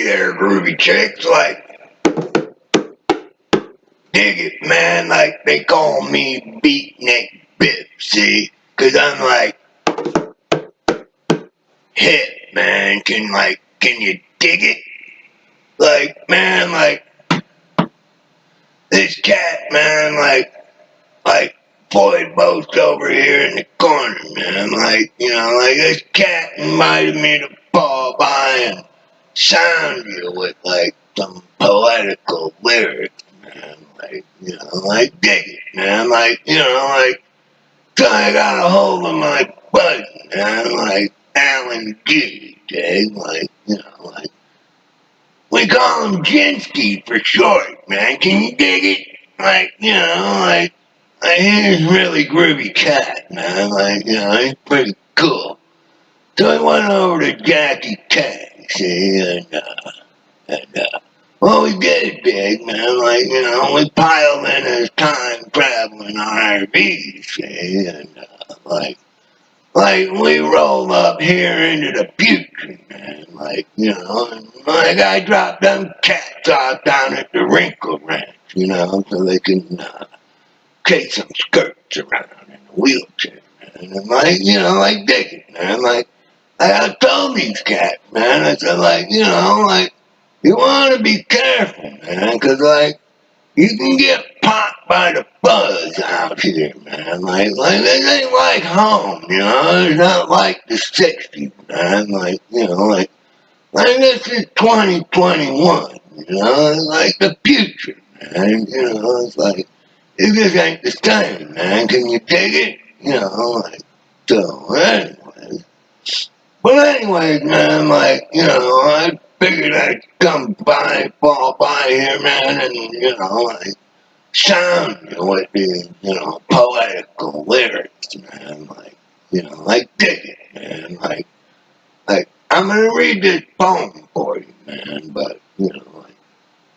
Hey there, groovy chicks, like, dig it, man, like, they call me Beatnik Bip, see? Cause I'm like, hip, man, can you dig it? Like, man, like, this cat, man, like, Floyd Boast over here in the corner, man, like, like, this cat invited me to fall by and sound you with, like, some poetical lyrics, man, like, like, dig it, man, like, like, so I got a hold of my buddy, man, like, Alan G, dig, like, like, we call him Jinsky for short, man, can you dig it? Like, he's a really groovy cat, man, like, he's pretty cool. So I went over to Jackie Tang, see, and well, we did it big, man. Like, we piled in his time traveling RVs, see, and like we rolled up here into the future, man. Like, and like I dropped them cats off down at the Wrinkle Ranch, so they can take some skirts around in a wheelchair, man. And like, like dig it, man. Like, I told these cats, man. I said, like, like, you want to be careful, man, because, like, you can get popped by the buzz out here, man. Like this ain't like home, It's not like the 60s, man. Like, like this is 2021, It's like the future, man. It's like, it just ain't the same, man. Can you dig it? Like, so, anyway. But anyways, man, like, I figured I'd come by, fall by here, man, and, like, sound you with the, poetical lyrics, man, like, dig it, man, like, I'm gonna read this poem for you, man, but, like,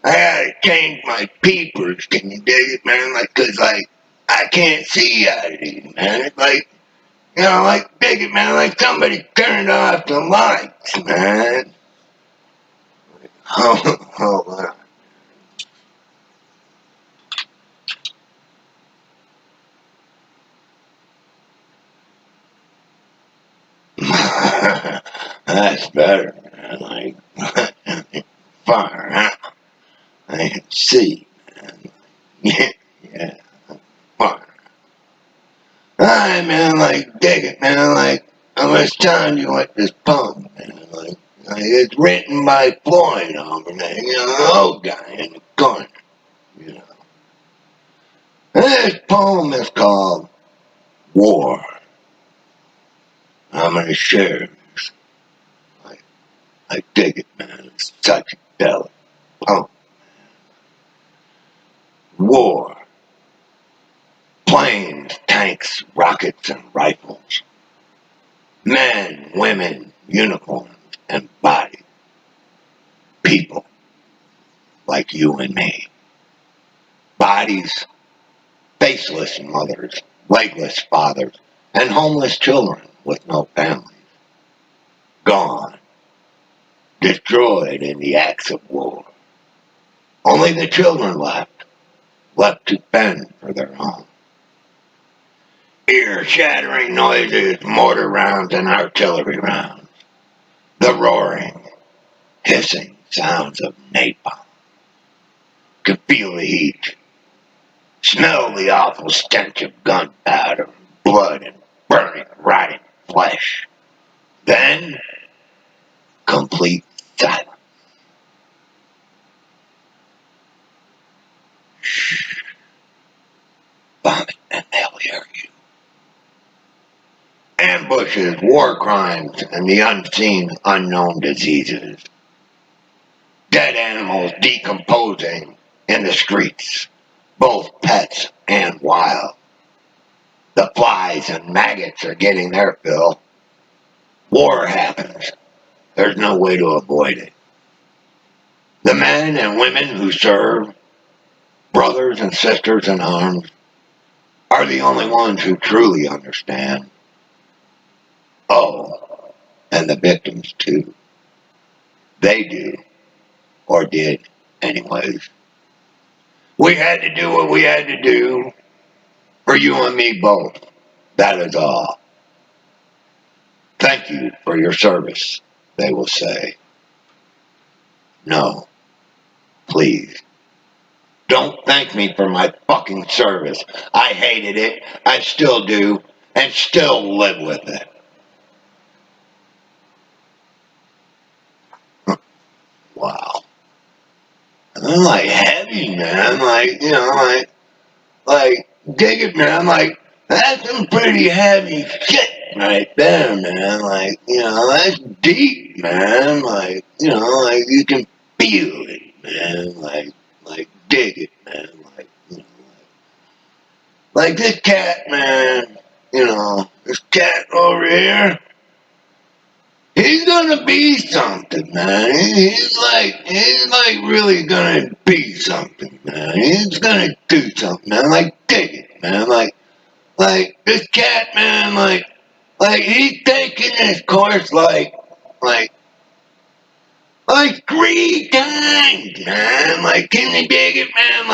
I gotta change my peepers, can you dig it, man, like, cause, like, I can't see out of these, man, it's like, like, dig it, man, like somebody turned off the lights, man. Hold on. That's better, man, like, far out. I can see, man. Yeah, far. Alright, man, like, dig it, man, like, I was telling you what this poem, man, like it's written by Floyd over there, the old guy in the corner, you know. And this poem is called War. I'm gonna share this. I dig it, man, it's such a delicate poem. War. Planes, tanks, rockets, and rifles. Men, women, uniforms, and bodies. People like you and me. Bodies, faceless mothers, legless fathers, and homeless children with no families. Gone, destroyed in the acts of war. Only the children left to fend for their home. Ear-shattering noises, mortar rounds, and artillery rounds. The roaring, hissing sounds of napalm. Could feel the heat. Smell the awful stench of gunpowder, blood, and burning, rotting flesh. Then, complete silence. Shh. Vomit and they'll hear you. Ambushes, war crimes, and the unseen, unknown diseases. Dead animals decomposing in the streets, both pets and wild. The flies and maggots are getting their fill. War happens. There's no way to avoid it. The men and women who serve, brothers and sisters in arms, are the only ones who truly understand. Oh, and the victims too. They do. Or did. Anyways. We had to do what we had to do for you and me both. That is all. Thank you for your service, they will say. No, please. Don't thank me for my fucking service. I hated it, I still do, and still live with it. Wow. I'm like heavy, man. Like, dig it, man. Like, that's some pretty heavy shit right there, man. Like, that's deep, man. Like, you can feel it, man. Like, dig it, man. Like this cat, man. This cat over here. He's gonna be something, man. He's like really gonna be something, man. He's gonna do something, man. Like, dig it, man. Like this cat, man. Like he's taking this course, like 3 times, man. Like, can you dig it, man?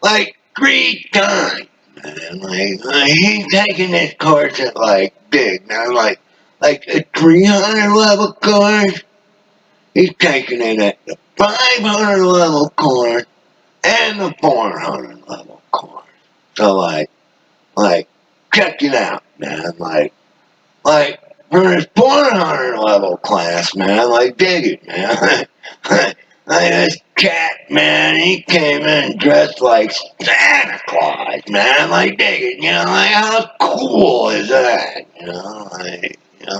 Like 3 times, man. Like he's taking this course at dig, man. Like a 300 level course. He's taking it at the 500 level course and the 400 level course. So like, check it out, man. Like for his 400 level class, man. Like, dig it, man. Like this cat, man. He came in dressed like Santa Claus, man. Like, dig it, like how cool is that?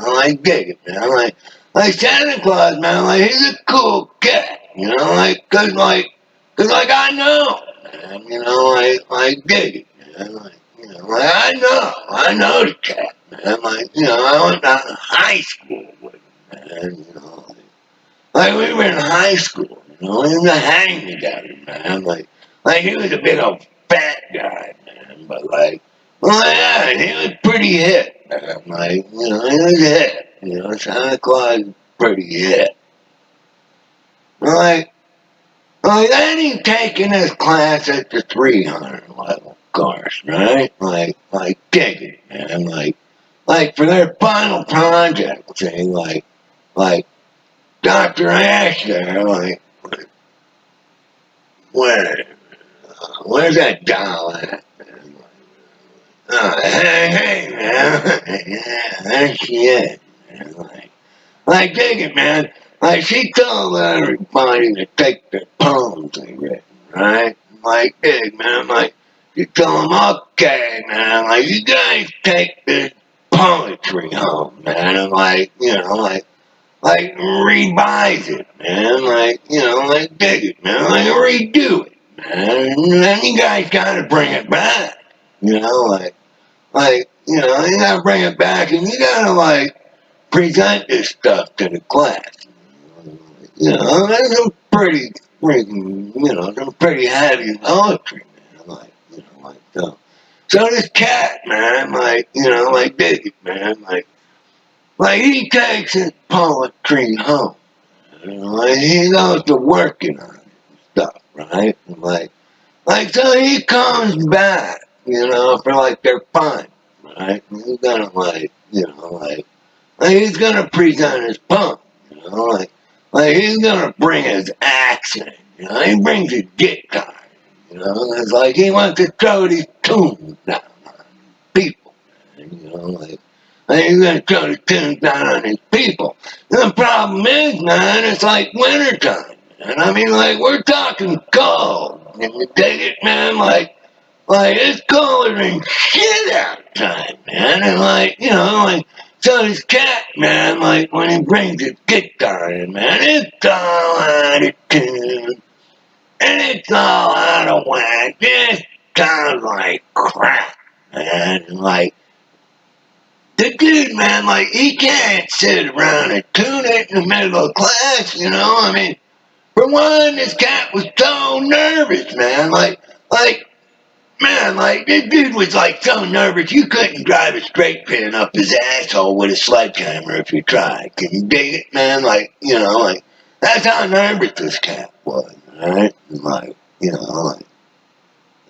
Like dig it, man. Like Santa Claus, man. Like he's a cool cat, cause I know, man. Like dig it, man. Like I know the cat, man. I went to high school with him, man. Like we were in high school, we used to hang together, man. Like he was a big old fat guy, man. But well, yeah, he was pretty hip, man. He was hip. Santa Claus was pretty hip. Then he taking his class at the 300 level course, right? Like dig it, man. Like for their final project, see, like Dr. Ash there, where's that doll at? Hey, man. Yeah, there she is, man. Like, dig it, man. Like, she told everybody to take their poems they written, right? Like, dig, man. Like, you tell them, okay, man. Like, you guys take this poetry home, man. And like revise it, man. Like dig it, man. Like redo it, man. And then you guys gotta bring it back. You gotta bring it back, and you gotta present this stuff to the class. There's some pretty freaking, some pretty heavy poetry, man. So this cat, man, like dig it, man. Like he takes his poetry home. He goes to working on it and stuff, right? So he comes back, for their fun, right? And he's gonna he's gonna present his poem, like he's gonna bring his accent, he brings his guitar, it's like he wants to throw these tunes down on people, and he's gonna throw the tunes down on his people. And the problem is, man, it's like wintertime, man. We're talking cold. And you dig it, man? Like it's colder than shit outside, man. And so this cat, man, when he brings his guitar in, man, it's all out of tune. And it's all out of whack. It sounds like crap, man. And the dude, man, he can't sit around and tune it in the middle of class, For one, this cat was so nervous, man. This dude was so nervous you couldn't drive a straight pin up his asshole with a sledgehammer if you tried. Can you dig it, man? That's how nervous this cat was, right?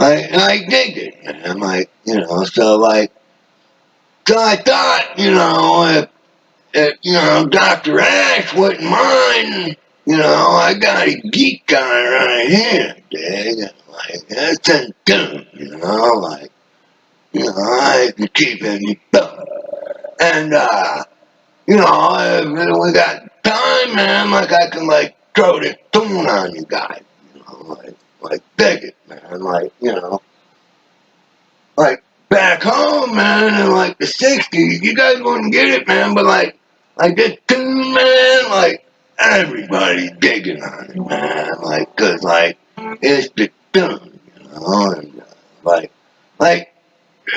And I dig it, man. So I thought, if Dr. Ash wouldn't mind, I got a geek guy right here, dig? That's in tune, I can keep any thought. And, if we got time, man, I can, throw this tune on you guys, dig it, man, back home, man, in the 60s, you guys wouldn't get it, man, but this tune, man, everybody digging on it, man, it's the tune, and,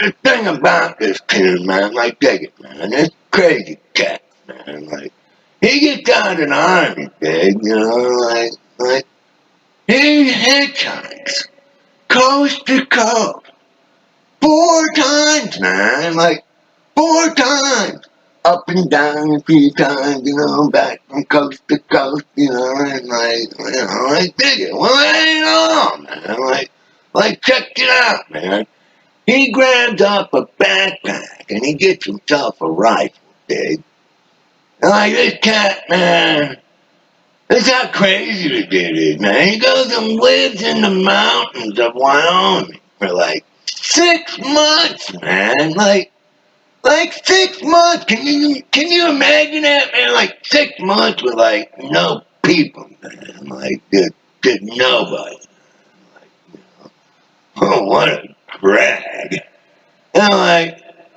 the thing about this tune, man, dig it, man, this crazy cat, man, he gets out in the army, dig, he hitchhikes coast to coast. 4 times, man, 4 times. Up and down a few times, back from coast to coast, and dig it. Well, that ain't all, man. Check it out, man. He grabs up a backpack and he gets himself a rifle, dig. And this cat, man, that's how crazy the dude is, man. He goes and lives in the mountains of Wyoming for 6 months, man. 6 months. Can you imagine that, man? 6 months with no people, man. Just nobody. Oh, what a drag.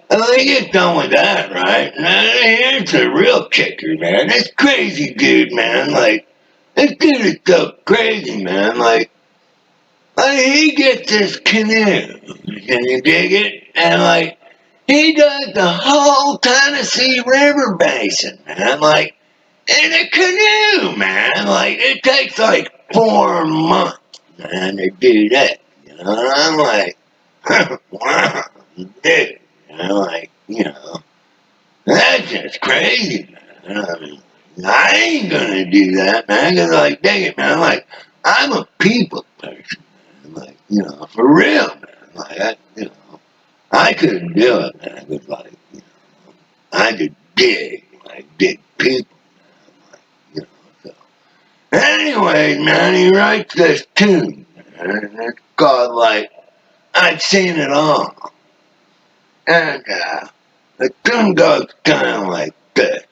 And he gets done with that, right? Now here's the real kicker, man. This crazy dude, man. This dude is so crazy, man. He gets this canoe. Can you dig it? And he does the whole Tennessee River basin, man. In a canoe, man. It takes 4 months, man, to do that. And I'm wow, dude. That's just crazy, man. I ain't gonna do that, man. Cause dang it, man. I'm a people person, man. For real, man. I couldn't do it, man. Cause I could dig people, man. So. Anyway, man, he writes this tune, man. And it's called, I've Seen It All. And, the tune goes kind of like this.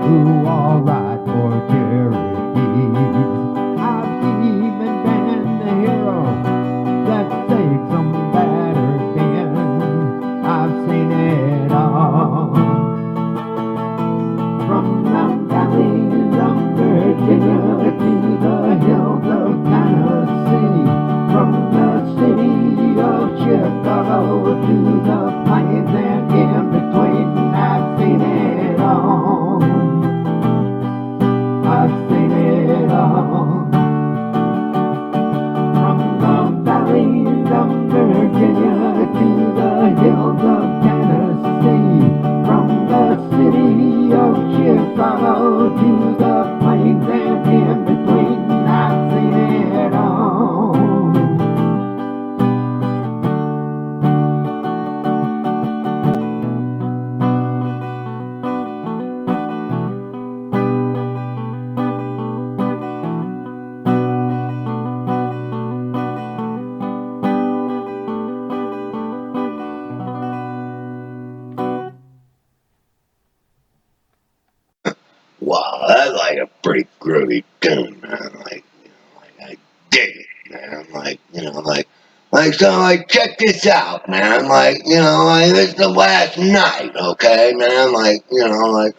who all ride for Cherokees. I've even been the hero that saved some battered men. I've seen it all. From the valleys of Virginia to the hills of Tennessee, from the city of Chicago to the plains and in between, I've seen it all. I've seen it all. From the valleys of Virginia to the hills of Tennessee, from the city of Chicago to the plains and in between, I've seen it all. Wow, that's like a pretty groovy tune, man. I dig it, man. Check this out, man. This is the last night, okay, man.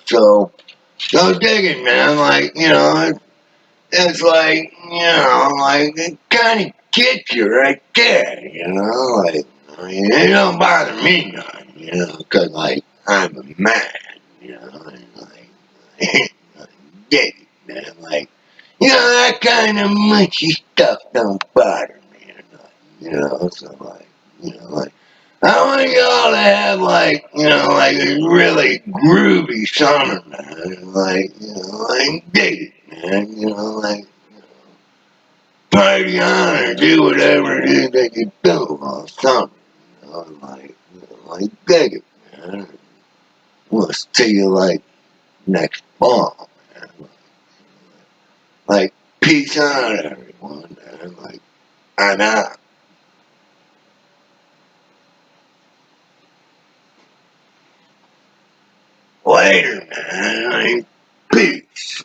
So dig it, man. It kind of gets you right there, it don't bother me none, because, I'm a man, I dig it, man. That kind of mushy stuff don't bother me or nothing, I want y'all to have, a really groovy summer, man. Dig it, man. Party on or do whatever it is that you do all summer. Dig it, man. We'll see you, next fall, man. Peace out, everyone, man. I'm out. Later, man. Peace.